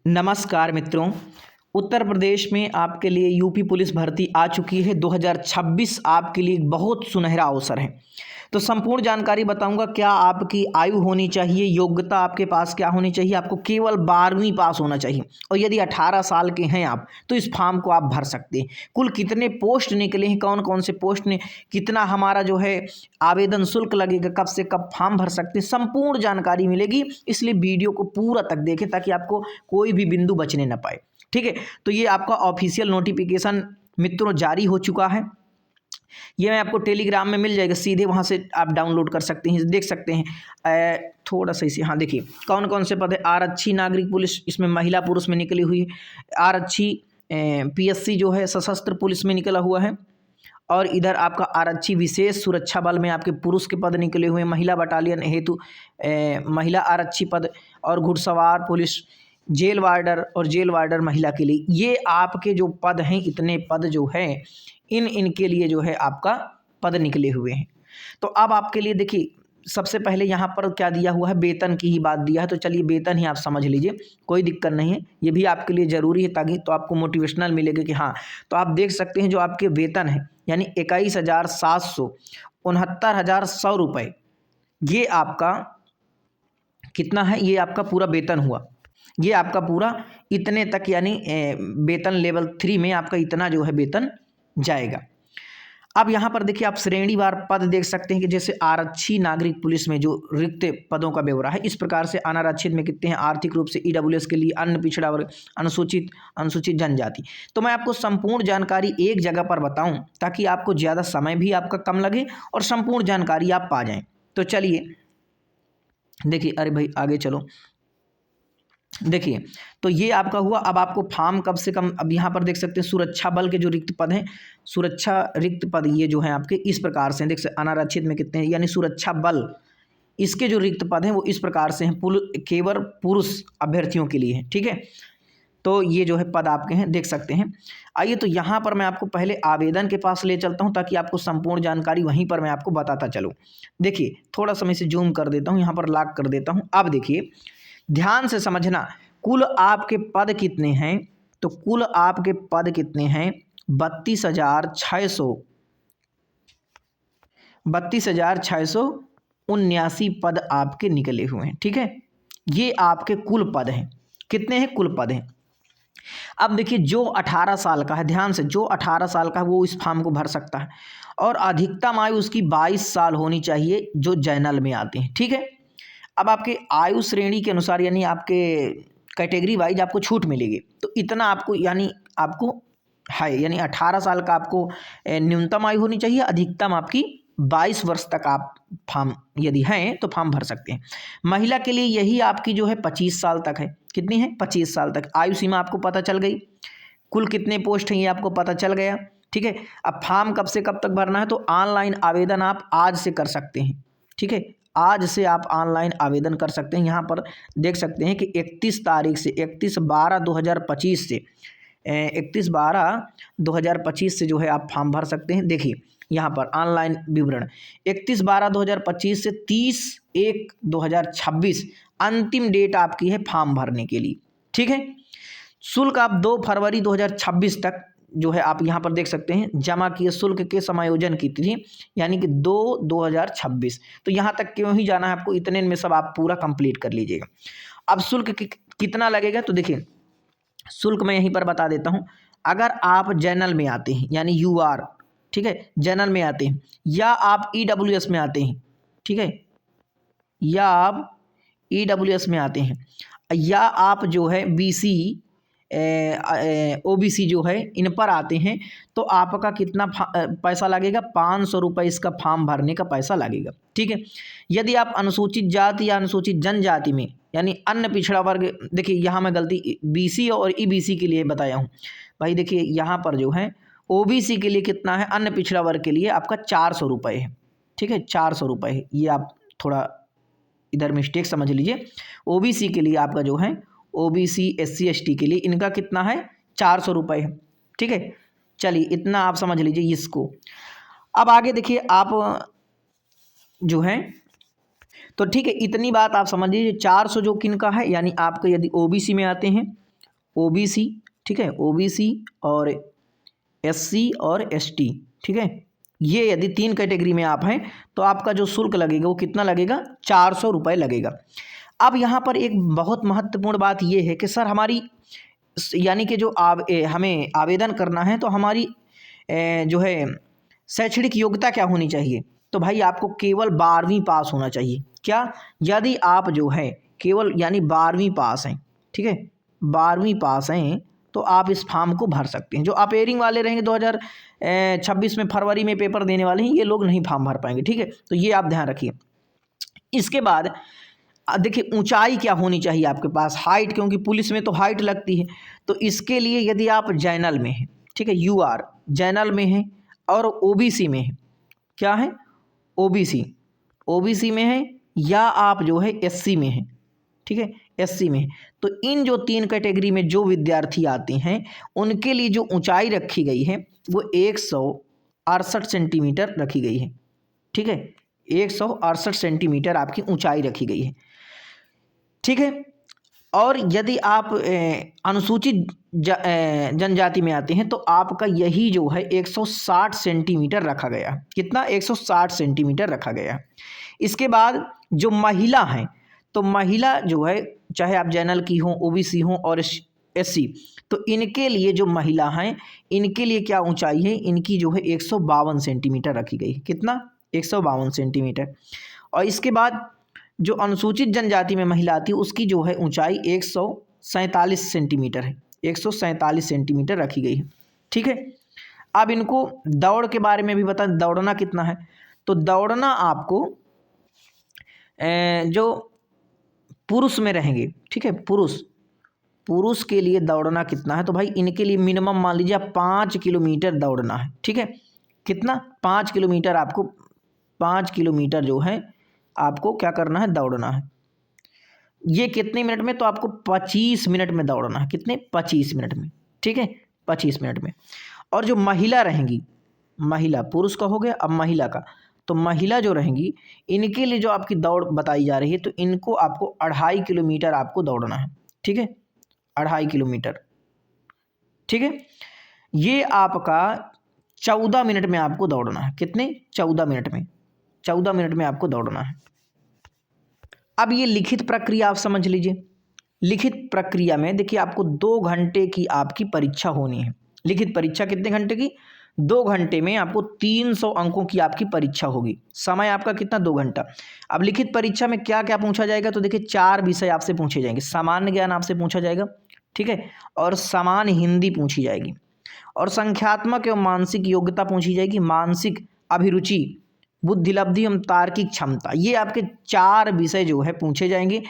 नमस्कार मित्रों। उत्तर प्रदेश में आपके लिए यूपी पुलिस भर्ती आ चुकी है। 2026 आपके लिए एक बहुत सुनहरा अवसर है। तो संपूर्ण जानकारी बताऊंगा। क्या आपकी आयु होनी चाहिए, योग्यता आपके पास क्या होनी चाहिए। आपको केवल 12वीं पास होना चाहिए और यदि 18 साल के हैं आप तो इस फॉर्म को आप भर सकते हैं। कुल कितने पोस्ट निकले हैं, कौन कौन से पोस्ट ने, कितना हमारा जो है आवेदन शुल्क लगेगा, कब से कब फॉर्म भर सकते हैं, संपूर्ण जानकारी मिलेगी। इसलिए वीडियो को पूरा तक देखें ताकि आपको कोई भी बिंदु बचने न पाए। ठीक है, तो ये आपका ऑफिशियल नोटिफिकेशन मित्रों जारी हो चुका है। ये मैं आपको टेलीग्राम में मिल जाएगा, सीधे वहाँ से आप डाउनलोड कर सकते हैं, देख सकते हैं। थोड़ा सा इसे, हाँ देखिए कौन कौन से पद है। आरक्षी नागरिक पुलिस, इसमें महिला पुरुष में निकली हुई है। आरक्षी पीएससी जो है सशस्त्र पुलिस में निकला हुआ है। और इधर आपका आरक्षी विशेष सुरक्षा बल में आपके पुरुष के पद निकले हुए हैं। महिला बटालियन हेतु महिला आरक्षी पद और घुड़सवार पुलिस, जेल वार्डर और जेल वार्डर महिला के लिए, ये आपके जो पद हैं, इतने पद जो हैं इनके लिए जो है आपका पद निकले हुए हैं। तो अब आपके लिए देखिए, सबसे पहले यहाँ पर क्या दिया हुआ है, वेतन की ही बात दिया है। तो चलिए वेतन ही आप समझ लीजिए, कोई दिक्कत नहीं है। ये भी आपके लिए ज़रूरी है ताकि तो आपको मोटिवेशनल मिलेगा कि हाँ। तो आप देख सकते हैं जो आपके वेतन है यानी 21,700 69,100 रुपये, ये आपका कितना है, ये आपका पूरा वेतन हुआ। ये आपका पूरा इतने तक यानी वेतन लेवल 3 में आपका इतना जो है वेतन जाएगा। अब यहाँ पर देखिए आप श्रेणीवार पद देख सकते हैं कि जैसे आरक्षी नागरिक पुलिस में जो रिक्त पदों का ब्यौरा है इस प्रकार से। अनारक्षित में कितने हैं, आर्थिक रूप से ईडब्ल्यूएस के लिए, अन्य पिछड़ा वर्ग, अनुसूचित जनजाति। तो मैं आपको संपूर्ण जानकारी एक जगह पर बताऊं ताकि आपको ज़्यादा समय भी आपका कम लगे और संपूर्ण जानकारी आप पा जाएं। तो चलिए देखिए, अरे भाई आगे चलो। देखिए तो ये आपका हुआ। अब आपको फॉर्म कब से कम, अब यहाँ पर देख सकते हैं सुरक्षा बल के जो रिक्त पद हैं, सुरक्षा रिक्त पद ये जो हैं आपके इस प्रकार से देख सकते। अनारक्षित में कितने हैं यानी सुरक्षा बल, इसके जो रिक्त पद हैं वो इस प्रकार से हैं, केवल पुरुष अभ्यर्थियों के लिए है। ठीक है, तो ये जो है पद आपके हैं, देख सकते हैं। आइए तो यहाँ पर मैं आपको पहले आवेदन के पास ले चलता हूँ ताकि आपको संपूर्ण जानकारी वहीं पर मैं आपको बताता चलूँ। देखिए थोड़ा सा मैं इसे जूम कर देता हूँ, यहाँ पर लॉक कर देता हूँ। अब देखिए ध्यान से समझना, कुल आपके पद कितने हैं। तो कुल आपके पद कितने हैं, 32,679 पद आपके निकले हुए हैं। ठीक है, ये आपके कुल पद हैं। कितने हैं, कुल पद हैं। अब देखिए जो 18 साल का है, ध्यान से, जो 18 साल का है वो इस फॉर्म को भर सकता है और अधिकतम आयु उसकी 22 साल होनी चाहिए जो जनरल में आते हैं। ठीक है, अब आपके आयु श्रेणी के अनुसार यानी आपके कैटेगरी वाइज आपको छूट मिलेगी। तो इतना आपको यानी आपको है यानी 18 साल का आपको न्यूनतम आयु होनी चाहिए, अधिकतम आपकी 22 वर्ष तक आप फॉर्म यदि हैं तो फॉर्म भर सकते हैं। महिला के लिए यही आपकी जो है 25 साल तक है। कितनी है, 25 साल तक। आयु सीमा आपको पता चल गई, कुल कितने पोस्ट हैं ये आपको पता चल गया। ठीक है, अब फॉर्म कब से कब तक भरना है, तो ऑनलाइन आवेदन आप आज से कर सकते हैं। ठीक है, आज से आप ऑनलाइन आवेदन कर सकते हैं। यहाँ पर देख सकते हैं कि 31 तारीख से 31/12/2025 से 31/12/2025 से जो है आप फॉर्म भर सकते हैं। देखिए यहाँ पर ऑनलाइन विवरण 31/12/2025 से 30/1/2026 अंतिम डेट आपकी है फॉर्म भरने के लिए। ठीक है, शुल्क आप 2 फरवरी 2026 तक जो है आप यहाँ पर देख सकते हैं जमा किए शुल्क के समायोजन की तिथि यानी कि 2/2026। तो यहाँ तक क्यों ही जाना है आपको, इतने में सब आप पूरा कंप्लीट कर लीजिएगा। अब शुल्क कितना लगेगा, तो देखिए शुल्क मैं यहीं पर बता देता हूँ। अगर आप जनरल में आते हैं यानी UR, ठीक है, जनरल में आते हैं, या आप EWS में आते हैं, ठीक है, या आप EWS में आते हैं, या आप जो है BC OBC जो है इन पर आते हैं, तो आपका कितना पैसा लगेगा, 500 रुपये इसका फॉर्म भरने का पैसा लगेगा। ठीक है, यदि आप अनुसूचित जाति या अनुसूचित जनजाति में यानी अन्य पिछड़ा वर्ग, देखिए यहाँ मैं गलती BC और EBC के लिए बताया हूँ भाई। देखिए यहाँ पर जो है OBC के लिए कितना है, अन्य पिछड़ा वर्ग के लिए आपका 400 रुपये है। ठीक है, 400 रुपये है। ये आप थोड़ा इधर मिस्टेक समझ लीजिए। OBC के लिए आपका जो है OBC SC ST के लिए इनका कितना है, 400 रुपये है। ठीक है, चलिए इतना आप समझ लीजिए इसको। अब आगे देखिए आप जो है, तो ठीक है इतनी बात आप समझ लीजिए। 400 जो किन का है यानी आपको यदि OBC में आते हैं ओबीसी, ठीक है, ओबीसी और एससी और एसटी, ठीक है, ये यदि 3 कैटेगरी में आप हैं तो आपका जो शुल्क लगेगा वो कितना लगेगा, 400 रुपये लगेगा। अब यहाँ पर एक बहुत महत्वपूर्ण बात ये है कि सर हमारी यानी कि जो हमें आवेदन करना है तो हमारी जो है शैक्षणिक योग्यता क्या होनी चाहिए, तो भाई आपको केवल 12वीं पास होना चाहिए। क्या, यदि आप जो है केवल यानी 12वीं पास हैं, ठीक है, 12वीं पास हैं तो आप इस फॉर्म को भर सकते हैं। जो अपेयरिंग वाले रहेंगे 2026 में फरवरी में पेपर देने वाले हैं, ये लोग नहीं फॉर्म भर पाएंगे, ठीक है, तो ये आप ध्यान रखिए। इसके बाद देखिए ऊंचाई क्या होनी चाहिए आपके पास, हाइट, क्योंकि पुलिस में तो हाइट लगती है। तो इसके लिए यदि आप जनरल में हैं, ठीक है, यूआर जनरल में है और ओबीसी में है, क्या है, ओबीसी में है, या आप जो है एससी में है, ठीक है, एससी में है, तो इन जो 3 कैटेगरी में जो विद्यार्थी आते हैं उनके लिए जो ऊंचाई रखी गई है वो 168 सेंटीमीटर रखी गई है, ठीक है, 168 सेंटीमीटर आपकी ऊंचाई रखी गई है, ठीक है। और यदि आप अनुसूचित जनजाति में आते हैं तो आपका यही जो है 160 सेंटीमीटर रखा गया। कितना, 160 सेंटीमीटर रखा गया। इसके बाद जो महिला हैं तो महिला जो है चाहे आप जनरल की हों, ओबीसी हों और एससी, तो इनके लिए जो महिला हैं इनके लिए क्या ऊंचाई है, इनकी जो है 152 सेंटीमीटर रखी गई। कितना, 152 सेंटीमीटर। और इसके बाद जो अनुसूचित जनजाति में महिला आती है उसकी जो है ऊंचाई 147 सेंटीमीटर है, 147 सेंटीमीटर रखी गई है, ठीक है। अब इनको दौड़ के बारे में भी बता, दौड़ना कितना है, तो दौड़ना आपको जो पुरुष में रहेंगे, ठीक है, पुरुष के लिए दौड़ना कितना है, तो भाई इनके लिए मिनिमम मान लीजिए 5 किलोमीटर दौड़ना है, ठीक है, कितना, 5 किलोमीटर आपको, 5 किलोमीटर जो है आपको क्या करना है, दौड़ना है। ये कितने मिनट में, तो आपको 25 मिनट में दौड़ना है। कितने, 25 मिनट में, ठीक है, 25 मिनट में। और जो महिला रहेंगी, महिला, पुरुष का हो गया, अब महिला का, तो महिला जो रहेंगी इनके लिए जो आपकी दौड़ बताई जा रही है तो इनको आपको 2.5 किलोमीटर आपको दौड़ना है, ठीक है, 2.5 किलोमीटर, ठीक है। ये आपका 14 मिनट में आपको दौड़ना है। कितने, 14 मिनट में, 14 मिनट में आपको दौड़ना है। अब ये लिखित प्रक्रिया आप समझ लीजिए। लिखित प्रक्रिया में देखिए आपको 2 घंटे की आपकी परीक्षा होनी है। लिखित परीक्षा कितने घंटे की, 2 घंटे में आपको 300 अंकों की आपकी परीक्षा होगी। समय आपका कितना, 2 घंटा। अब लिखित परीक्षा में क्या क्या पूछा जाएगा, तो देखिए 4 विषय आपसे पूछे जाएंगे। सामान्य ज्ञान आपसे पूछा जाएगा, ठीक है, और सामान्य हिंदी पूछी जाएगी, और संख्यात्मक एवं मानसिक योग्यता पूछी जाएगी, मानसिक अभिरुचि, बुद्धिलब्धि एवं तार्किक क्षमता, ये आपके 4 विषय जो है पूछे जाएंगे।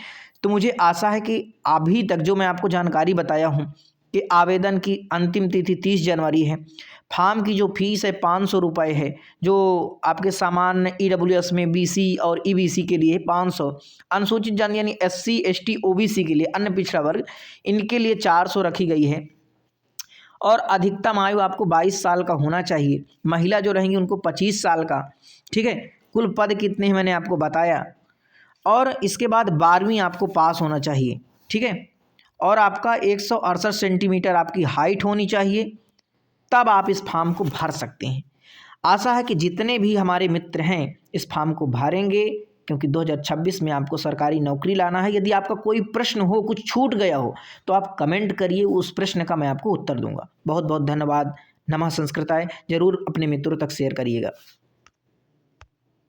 तो मुझे आशा है कि अभी तक जो मैं आपको जानकारी बताया हूँ कि आवेदन की अंतिम तिथि 30 जनवरी है। फॉर्म की जो फीस है 500 रुपये है, जो आपके सामान्य ईडब्ल्यूएस में बीसी और ईबीसी के लिए 500, अनुसूचित जाति यानी एससी एसटी ओबीसी के लिए, अन्य पिछड़ा वर्ग, इनके लिए 400 रखी गई है। और अधिकतम आयु आपको 22 साल का होना चाहिए। महिला जो रहेंगी उनको 25 साल का, ठीक है। कुल पद कितने हैं मैंने आपको बताया। और इसके बाद 12वीं आपको पास होना चाहिए, ठीक है, और आपका 168 सेंटीमीटर आपकी हाइट होनी चाहिए, तब आप इस फॉर्म को भर सकते हैं। आशा है कि जितने भी हमारे मित्र हैं इस फॉर्म को भरेंगे, क्योंकि 2026 में आपको सरकारी नौकरी लाना है। यदि आपका कोई प्रश्न हो, कुछ छूट गया हो, तो आप कमेंट करिए, उस प्रश्न का मैं आपको उत्तर दूंगा। बहुत बहुत धन्यवाद। नमः संस्कृताय। जरूर अपने मित्रों तक शेयर करिएगा।